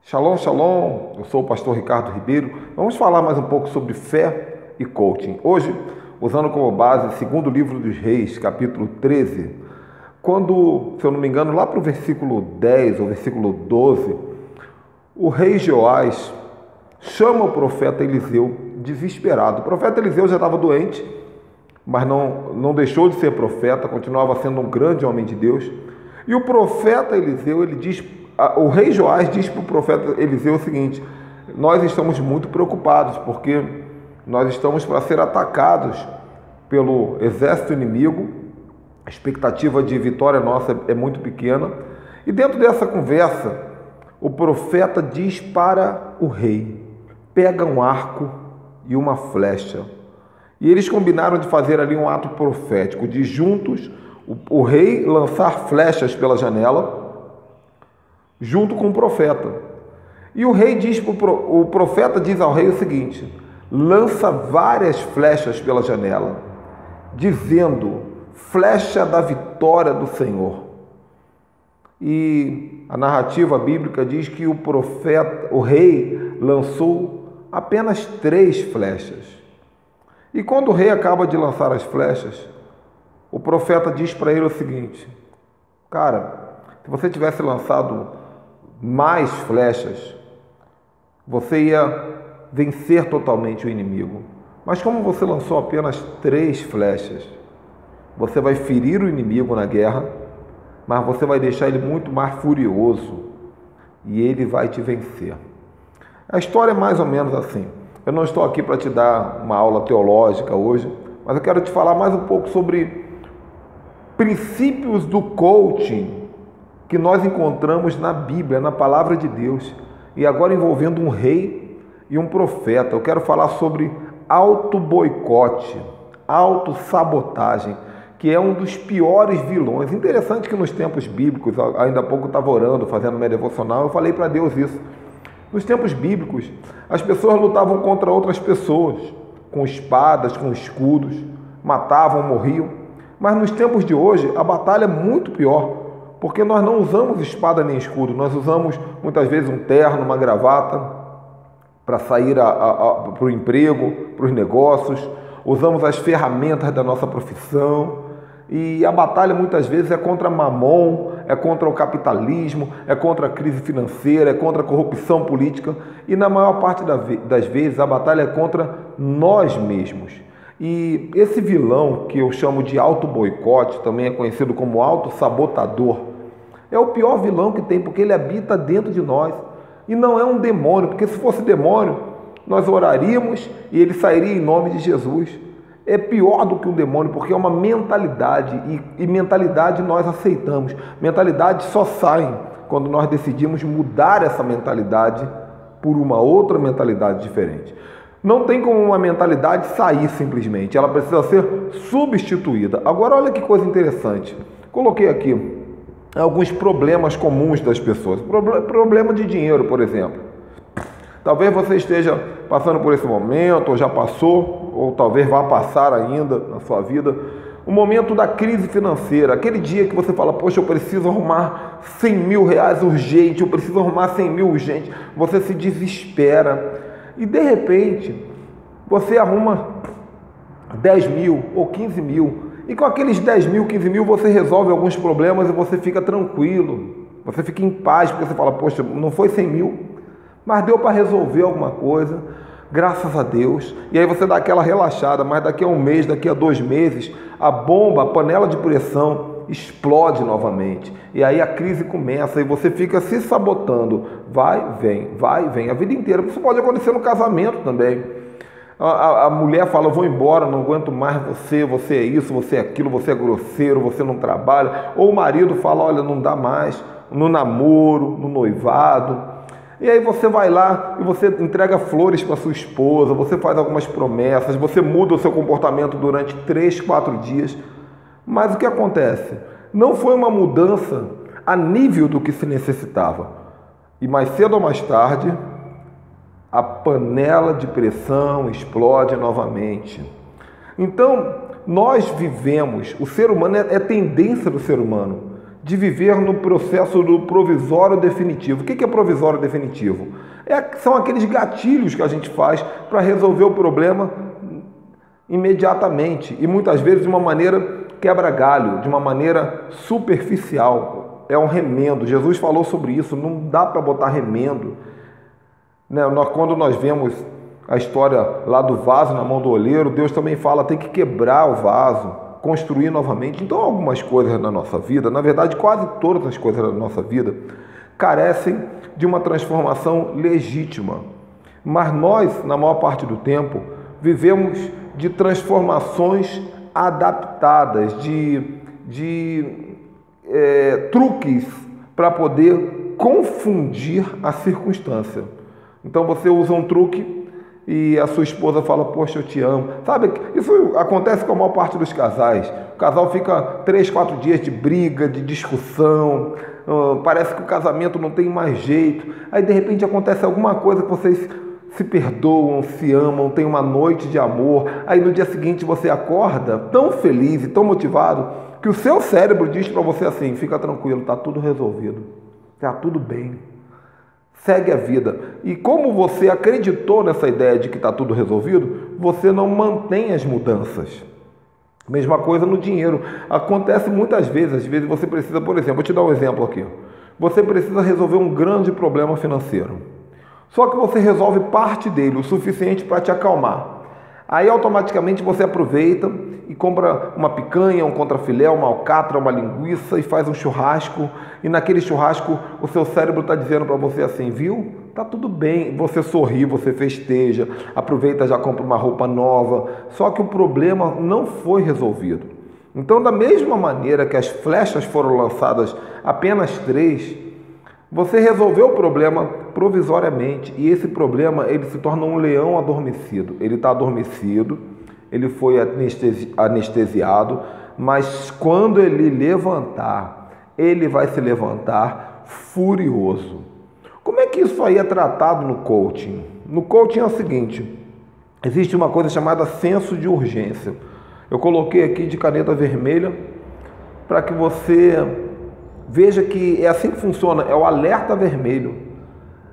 Shalom, shalom, eu sou o pastor Ricardo Ribeiro. Vamos falar mais um pouco sobre fé e coaching. Hoje, usando como base o segundo livro dos Reis, capítulo 13, quando, se eu não me engano, lá para o versículo 10 ou versículo 12, o rei Joás chama o profeta Eliseu desesperado. O profeta Eliseu já estava doente, mas não deixou de ser profeta, continuava sendo um grande homem de Deus. E o profeta Eliseu, o rei Joás diz para o profeta Eliseu o seguinte: nós estamos muito preocupados, porque nós estamos para ser atacados pelo exército inimigo, a expectativa de vitória nossa é muito pequena. E dentro dessa conversa, o profeta diz para o rei: pega um arco e uma flecha. E eles combinaram de fazer ali um ato profético, de juntos o rei lançar flechas pela janela, junto com o profeta. E o rei diz o profeta diz ao rei o seguinte: lança várias flechas pela janela, dizendo: flecha da vitória do Senhor. E a narrativa bíblica diz que o rei lançou apenas 3 flechas. E quando o rei acaba de lançar as flechas, o profeta diz para ele o seguinte: cara, se você tivesse lançado mais flechas, você ia vencer totalmente o inimigo. Mas como você lançou apenas 3 flechas, você vai ferir o inimigo na guerra, mas você vai deixar ele muito mais furioso e ele vai te vencer. A história é mais ou menos assim. Eu não estou aqui para te dar uma aula teológica hoje, mas eu quero te falar mais um pouco sobre princípios do coaching que nós encontramos na Bíblia, na palavra de Deus, e agora envolvendo um rei e um profeta. Eu quero falar sobre auto-boicote, auto-sabotagem, que é um dos piores vilões. Interessante que nos tempos bíblicos, ainda há pouco eu estava orando, fazendo minha devocional, eu falei para Deus isso. Nos tempos bíblicos, as pessoas lutavam contra outras pessoas, com espadas, com escudos, matavam, morriam. Mas nos tempos de hoje, a batalha é muito pior, porque nós não usamos espada nem escudo, nós usamos muitas vezes um terno, uma gravata, para sair para o emprego, para os negócios, usamos as ferramentas da nossa profissão, e a batalha muitas vezes é contra mamon, é contra o capitalismo, é contra a crise financeira, é contra a corrupção política, e na maior parte das vezes a batalha é contra nós mesmos. E esse vilão, que eu chamo de auto-boicote, também é conhecido como auto-sabotador, é o pior vilão que tem, porque ele habita dentro de nós. E não é um demônio, porque se fosse demônio, nós oraríamos e ele sairia em nome de Jesus. É pior do que um demônio, porque é uma mentalidade, e mentalidade nós aceitamos. Mentalidade só sai quando nós decidimos mudar essa mentalidade por uma outra mentalidade diferente. Não tem como uma mentalidade sair simplesmente, ela precisa ser substituída. Agora olha que coisa interessante, coloquei aqui alguns problemas comuns das pessoas. Problema de dinheiro, por exemplo. Talvez você esteja passando por esse momento, ou já passou, ou talvez vá passar ainda na sua vida, o momento da crise financeira, aquele dia que você fala: poxa, eu preciso arrumar 100 mil reais urgente, eu preciso arrumar 100 mil urgente, você se desespera, e de repente, você arruma 10 mil ou 15 mil, e com aqueles 10 mil, 15 mil, você resolve alguns problemas e você fica tranquilo, você fica em paz, porque você fala: poxa, não foi 100 mil, mas deu para resolver alguma coisa, graças a Deus. E aí você dá aquela relaxada, mas daqui a um mês, daqui a 2 meses, a bomba, a panela de pressão explode novamente. E aí a crise começa e você fica se sabotando. Vai, vem, a vida inteira. Isso pode acontecer no casamento também. A mulher fala: eu vou embora, não aguento mais você é isso, você é aquilo, você é grosseiro, você não trabalha. Ou o marido fala: olha, não dá mais, no namoro, no noivado. E aí você vai lá e você entrega flores para sua esposa, você faz algumas promessas, você muda o seu comportamento durante 3, 4 dias. Mas o que acontece? Não foi uma mudança a nível do que se necessitava. E mais cedo ou mais tarde, a panela de pressão explode novamente. Então, nós vivemos, o ser humano é tendência do ser humano de viver no processo do provisório definitivo. O que é provisório definitivo? São aqueles gatilhos que a gente faz para resolver o problema imediatamente e muitas vezes de uma maneira quebra-galho, de uma maneira superficial. É um remendo. Jesus falou sobre isso, não dá para botar remendo. Quando nós vemos a história lá do vaso na mão do oleiro, Deus também fala, tem que quebrar o vaso, construir novamente. Então algumas coisas na nossa vida, na verdade quase todas as coisas da nossa vida, carecem de uma transformação legítima. Mas nós, na maior parte do tempo, vivemos de transformações adaptadas, de truques para poder confundir a circunstância. Então você usa um truque e a sua esposa fala, poxa, eu te amo. Sabe, isso acontece com a maior parte dos casais. O casal fica 3, 4 dias de briga, de discussão, parece que o casamento não tem mais jeito. Aí de repente acontece alguma coisa que vocês se perdoam, se amam, tem uma noite de amor. Aí no dia seguinte você acorda tão feliz e tão motivado que o seu cérebro diz para você assim, fica tranquilo, está tudo resolvido, está tudo bem. Segue a vida. E como você acreditou nessa ideia de que está tudo resolvido, você não mantém as mudanças. Mesma coisa no dinheiro. Acontece muitas vezes. Às vezes você precisa, por exemplo, vou te dar um exemplo aqui. Você precisa resolver um grande problema financeiro. Só que você resolve parte dele, o suficiente para te acalmar. Aí automaticamente você aproveita e compra uma picanha, um contrafilé, uma alcatra, uma linguiça e faz um churrasco. E naquele churrasco o seu cérebro está dizendo para você assim, viu? Tá tudo bem. Você sorri, você festeja, aproveita, já compra uma roupa nova. Só que o problema não foi resolvido. Então, da mesma maneira que as flechas foram lançadas apenas 3, você resolveu o problema provisoriamente e esse problema ele se torna um leão adormecido. Ele está adormecido, ele foi anestesiado, mas quando ele levantar, ele vai se levantar furioso. Como é que isso aí é tratado no coaching? No coaching é o seguinte, existe uma coisa chamada senso de urgência. Eu coloquei aqui de caneta vermelha para que você veja que é assim que funciona, é o alerta vermelho.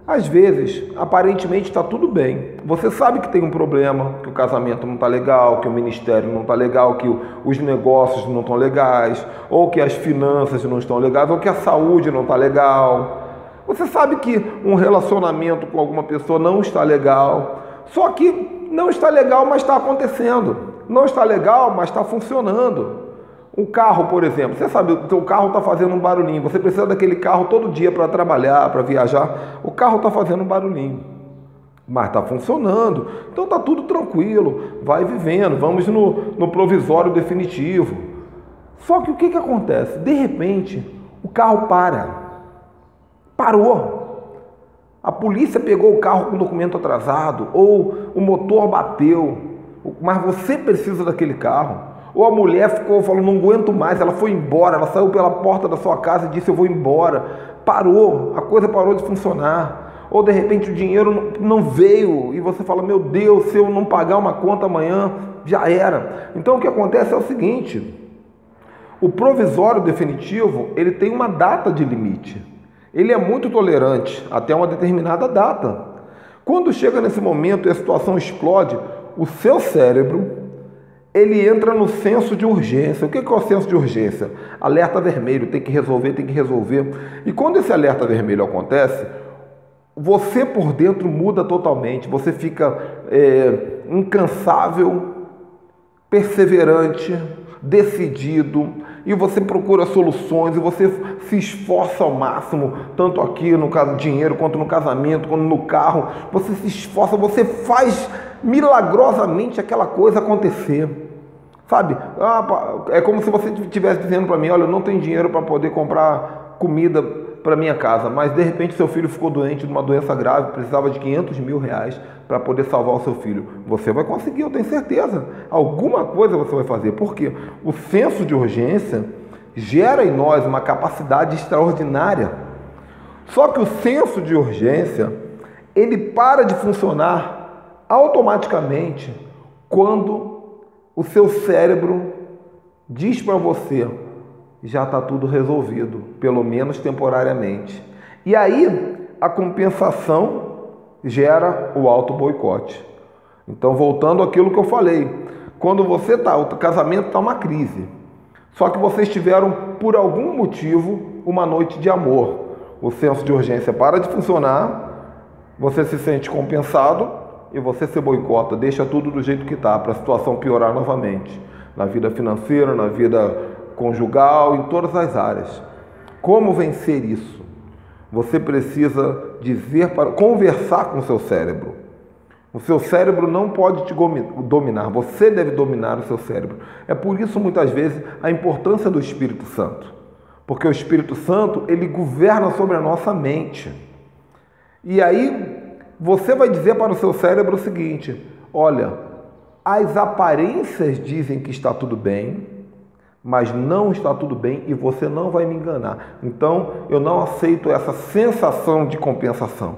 Às vezes, aparentemente está tudo bem. Você sabe que tem um problema, que o casamento não está legal, que o ministério não está legal, que os negócios não estão legais, ou que as finanças não estão legais, ou que a saúde não está legal. Você sabe que um relacionamento com alguma pessoa não está legal, só que não está legal, mas está acontecendo. Não está legal, mas está funcionando. O carro, por exemplo, você sabe, o seu carro está fazendo um barulhinho, você precisa daquele carro todo dia para trabalhar, para viajar, o carro está fazendo um barulhinho, mas está funcionando, então está tudo tranquilo, vai vivendo, vamos no provisório definitivo. Só que o que acontece? De repente, o carro parou, a polícia pegou o carro com documento atrasado, ou o motor bateu, mas você precisa daquele carro. Ou a mulher falou, não aguento mais, ela foi embora, ela saiu pela porta da sua casa e disse, eu vou embora. Parou, a coisa parou de funcionar. Ou de repente o dinheiro não veio e você fala, meu Deus, se eu não pagar uma conta amanhã, já era. Então o que acontece é o seguinte, o provisório definitivo, ele tem uma data de limite. Ele é muito tolerante até uma determinada data. Quando chega nesse momento e a situação explode, o seu cérebro ele entra no senso de urgência. O que é o senso de urgência? Alerta vermelho, tem que resolver, tem que resolver. E quando esse alerta vermelho acontece, você por dentro muda totalmente. Você fica incansável, perseverante, decidido, e você procura soluções, e você se esforça ao máximo, tanto aqui no caso do dinheiro, quanto no casamento, quanto no carro. Você se esforça, você faz milagrosamente aquela coisa acontecer, sabe? É como se você estivesse dizendo para mim, olha, eu não tenho dinheiro para poder comprar comida para minha casa, mas de repente seu filho ficou doente de uma doença grave, precisava de 500 mil reais para poder salvar o seu filho. Você vai conseguir, eu tenho certeza. Alguma coisa você vai fazer, porque o senso de urgência gera em nós uma capacidade extraordinária. Só que o senso de urgência, ele para de funcionar automaticamente quando o seu cérebro diz para você, já está tudo resolvido, pelo menos temporariamente. E aí a compensação gera o auto-boicote. Então, voltando àquilo que eu falei, quando você está, o casamento está uma crise, só que vocês tiveram, por algum motivo, uma noite de amor. O senso de urgência para de funcionar, você se sente compensado e você se boicota, deixa tudo do jeito que está, para a situação piorar novamente, na vida financeira, na vida conjugal, em todas as áreas. Como vencer isso? Você precisa conversar com o seu cérebro. O seu cérebro não pode te dominar, você deve dominar o seu cérebro. É por isso, muitas vezes, a importância do Espírito Santo. Porque o Espírito Santo, ele governa sobre a nossa mente. E aí, você vai dizer para o seu cérebro o seguinte: olha, as aparências dizem que está tudo bem, mas não está tudo bem e você não vai me enganar. Então, eu não aceito essa sensação de compensação,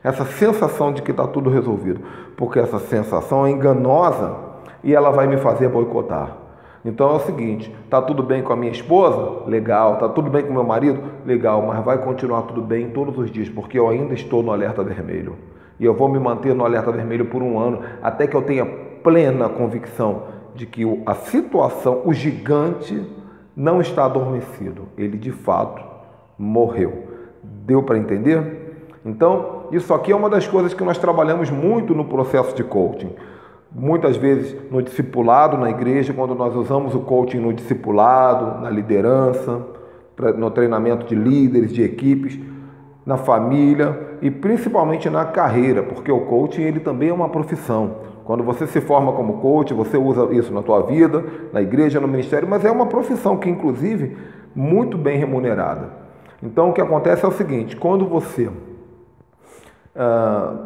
essa sensação de que está tudo resolvido, porque essa sensação é enganosa e ela vai me fazer boicotar. Então é o seguinte: está tudo bem com a minha esposa? Legal. Está tudo bem com o meu marido? Legal, mas vai continuar tudo bem todos os dias, porque eu ainda estou no alerta vermelho. E eu vou me manter no alerta vermelho por 1 ano, até que eu tenha plena convicção de que a situação, o gigante, não está adormecido. Ele, de fato, morreu. Deu para entender? Então, isso aqui é uma das coisas que nós trabalhamos muito no processo de coaching. Muitas vezes no discipulado, na igreja, quando nós usamos o coaching no discipulado, na liderança, no treinamento de líderes, de equipes, na família e principalmente na carreira, porque o coaching ele também é uma profissão. Quando você se forma como coach, você usa isso na tua vida, na igreja, no ministério, mas é uma profissão que, inclusive, muito bem remunerada. Então, o que acontece é o seguinte: quando você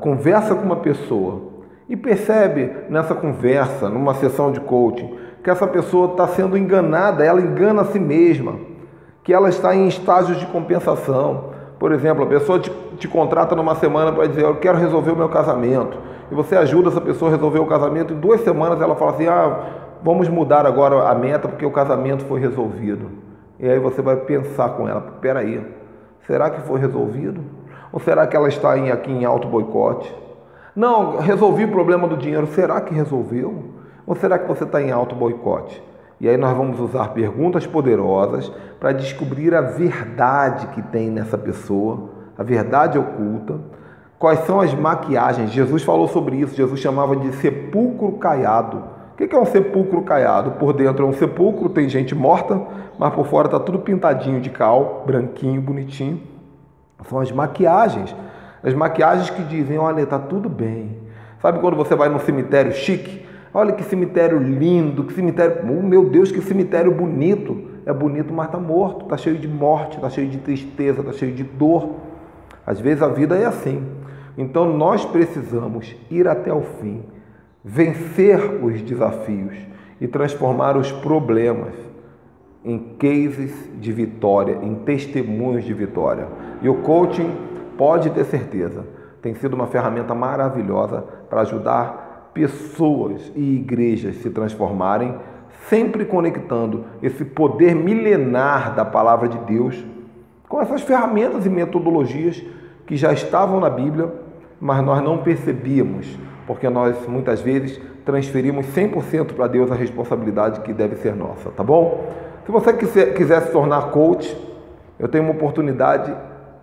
conversa com uma pessoa e percebe nessa conversa, numa sessão de coaching, que essa pessoa está sendo enganada, ela engana a si mesma, que ela está em estágios de compensação. Por exemplo, a pessoa te contrata numa semana para dizer: eu quero resolver o meu casamento. E você ajuda essa pessoa a resolver o casamento. Em 2 semanas ela fala assim: vamos mudar agora a meta porque o casamento foi resolvido. E aí você vai pensar com ela: peraí, será que foi resolvido? Ou será que ela está aqui em auto-boicote? Não, resolvi o problema do dinheiro. Será que resolveu? Ou será que você está em auto-boicote? E aí nós vamos usar perguntas poderosas para descobrir a verdade que tem nessa pessoa, a verdade oculta. Quais são as maquiagens? Jesus falou sobre isso, Jesus chamava de sepulcro caiado. O que é um sepulcro caiado? Por dentro é um sepulcro, tem gente morta, mas por fora está tudo pintadinho de cal, branquinho, bonitinho. São as maquiagens que dizem: olha, está tudo bem. Sabe quando você vai num cemitério chique? Olha que cemitério lindo, que cemitério... meu Deus, que cemitério bonito. É bonito, mas está morto, está cheio de morte, está cheio de tristeza, está cheio de dor. Às vezes a vida é assim. Então nós precisamos ir até o fim, vencer os desafios e transformar os problemas em cases de vitória, em testemunhos de vitória. E o coaching, pode ter certeza, tem sido uma ferramenta maravilhosa para ajudar pessoas e igrejas se transformarem, sempre conectando esse poder milenar da palavra de Deus com essas ferramentas e metodologias que já estavam na Bíblia, mas nós não percebíamos, porque nós muitas vezes transferimos 100% para Deus a responsabilidade que deve ser nossa, tá bom? Se você quiser se tornar coach, eu tenho uma oportunidade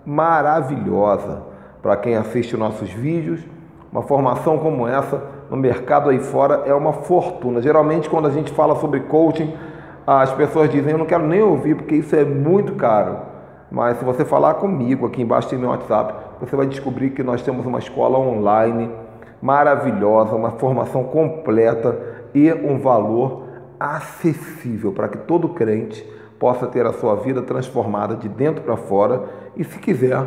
maravilhosa para quem assiste nossos vídeos. Uma formação como essa no mercado aí fora é uma fortuna. Geralmente, quando a gente fala sobre coaching, as pessoas dizem: eu não quero nem ouvir porque isso é muito caro. Mas se você falar comigo, aqui embaixo tem meu WhatsApp, você vai descobrir que nós temos uma escola online maravilhosa, uma formação completa e um valor acessível para que todo crente possa ter a sua vida transformada de dentro para fora e, se quiser,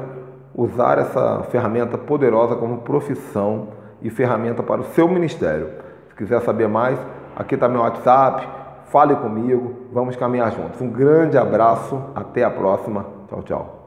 usar essa ferramenta poderosa como profissão e ferramenta para o seu ministério. Se quiser saber mais, aqui está meu WhatsApp, fale comigo, vamos caminhar juntos. Um grande abraço, até a próxima. Tchau, tchau.